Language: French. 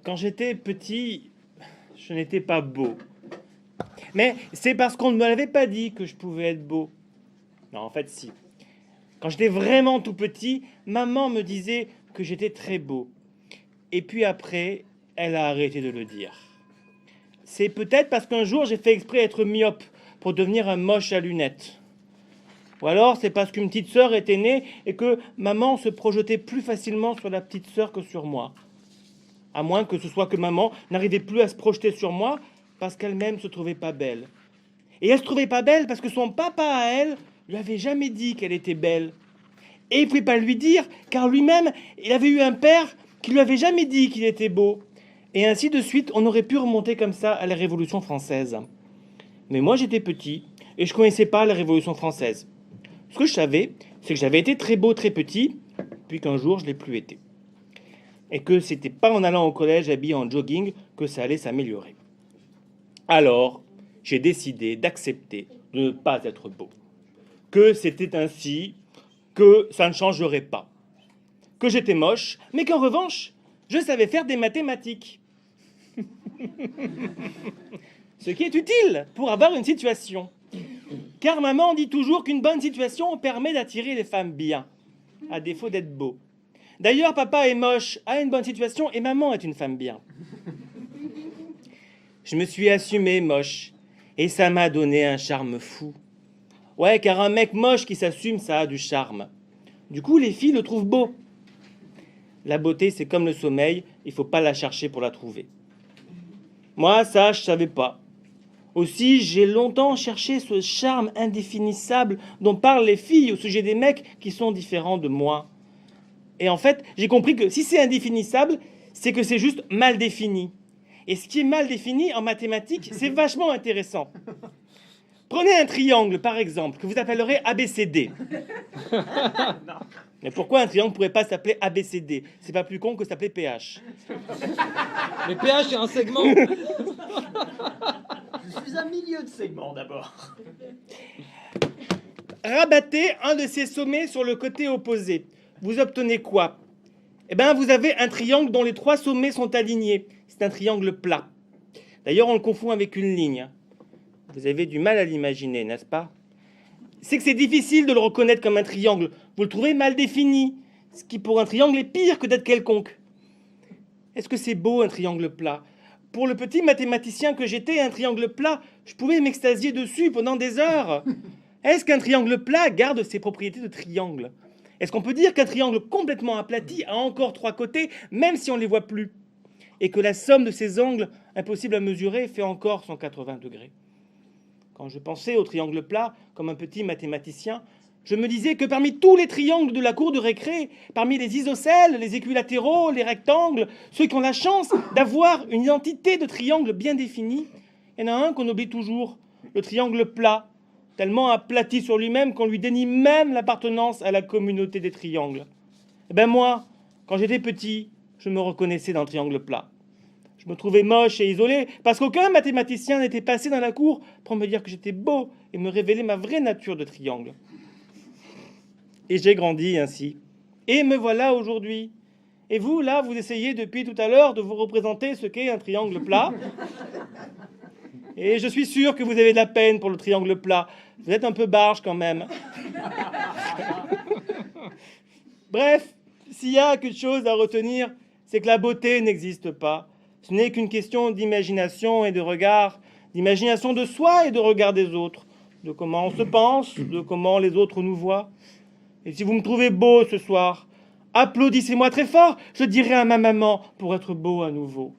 Quand j'étais petit, je n'étais pas beau. Mais c'est parce qu'on ne me l'avait pas dit que je pouvais être beau. Non, en fait, si. Quand j'étais vraiment tout petit, maman me disait que j'étais très beau. Et puis après, elle a arrêté de le dire. C'est peut-être parce qu'un jour, j'ai fait exprès d'être myope pour devenir un moche à lunettes. Ou alors, c'est parce qu'une petite sœur était née et que maman se projetait plus facilement sur la petite sœur que sur moi. À moins que ce soit que maman n'arrivait plus à se projeter sur moi parce qu'elle-même se trouvait pas belle. Et elle se trouvait pas belle parce que son papa à elle lui avait jamais dit qu'elle était belle. Et il ne pouvait pas lui dire car lui-même, il avait eu un père qui lui avait jamais dit qu'il était beau. Et ainsi de suite, on aurait pu remonter comme ça à la Révolution française. Mais moi j'étais petit et je connaissais pas la Révolution française. Ce que je savais, c'est que j'avais été très beau très petit, puis qu'un jour je l'ai plus été. Et que c'était pas en allant au collège habillé en jogging que ça allait s'améliorer. Alors, j'ai décidé d'accepter de ne pas être beau. Que c'était ainsi, que ça ne changerait pas. Que j'étais moche, mais qu'en revanche, je savais faire des mathématiques. Ce qui est utile pour avoir une situation. Car maman dit toujours qu'une bonne situation permet d'attirer les femmes bien, à défaut d'être beau. D'ailleurs, papa est moche, a une bonne situation, et maman est une femme bien. Je me suis assumé moche, et ça m'a donné un charme fou. Ouais, car un mec moche qui s'assume, ça a du charme. Du coup, les filles le trouvent beau. La beauté, c'est comme le sommeil, il faut pas la chercher pour la trouver. Moi, ça, je savais pas. Aussi, j'ai longtemps cherché ce charme indéfinissable dont parlent les filles au sujet des mecs qui sont différents de moi. Et en fait, j'ai compris que si c'est indéfinissable, c'est que c'est juste mal défini. Et ce qui est mal défini en mathématiques, c'est vachement intéressant. Prenez un triangle, par exemple, que vous appellerez ABCD. Mais pourquoi un triangle ne pourrait pas s'appeler ABCD? C'est pas plus con que s'appeler PH. Mais PH, c'est un segment. Je suis un milieu de segment d'abord. Rabattez un de ces sommets sur le côté opposé. Vous obtenez quoi? Eh bien, vous avez un triangle dont les 3 sommets sont alignés. C'est un triangle plat. D'ailleurs, on le confond avec une ligne. Vous avez du mal à l'imaginer, n'est-ce pas? C'est que c'est difficile de le reconnaître comme un triangle. Vous le trouvez mal défini, ce qui pour un triangle est pire que d'être quelconque. Est-ce que c'est beau un triangle plat? Pour le petit mathématicien que j'étais, un triangle plat, je pouvais m'extasier dessus pendant des heures. Est-ce qu'un triangle plat garde ses propriétés de triangle? Est-ce qu'on peut dire qu'un triangle complètement aplati a encore 3 côtés, même si on ne les voit plus? Et que la somme de ces angles, impossible à mesurer, fait encore 180 degrés? Quand je pensais au triangle plat, comme un petit mathématicien, je me disais que parmi tous les triangles de la cour de récré, parmi les isocèles, les équilatéraux, les rectangles, ceux qui ont la chance d'avoir une identité de triangle bien définie, il y en a un qu'on oublie toujours, le triangle plat, tellement aplati sur lui-même qu'on lui dénie même l'appartenance à la communauté des triangles. Eh bien moi, quand j'étais petit, je me reconnaissais dans le triangle plat. Je me trouvais moche et isolé parce qu'aucun mathématicien n'était passé dans la cour pour me dire que j'étais beau et me révéler ma vraie nature de triangle. Et j'ai grandi ainsi. Et me voilà aujourd'hui. Et vous, là, vous essayez depuis tout à l'heure de vous représenter ce qu'est un triangle plat. Et je suis sûr que vous avez de la peine pour le triangle plat. Vous êtes un peu barge quand même. Bref, s'il y a quelque chose à retenir, c'est que la beauté n'existe pas. Ce n'est qu'une question d'imagination et de regard, d'imagination de soi et de regard des autres, de comment on se pense, de comment les autres nous voient. Et si vous me trouvez beau ce soir, applaudissez-moi très fort, je dirai à ma maman pour être beau à nouveau.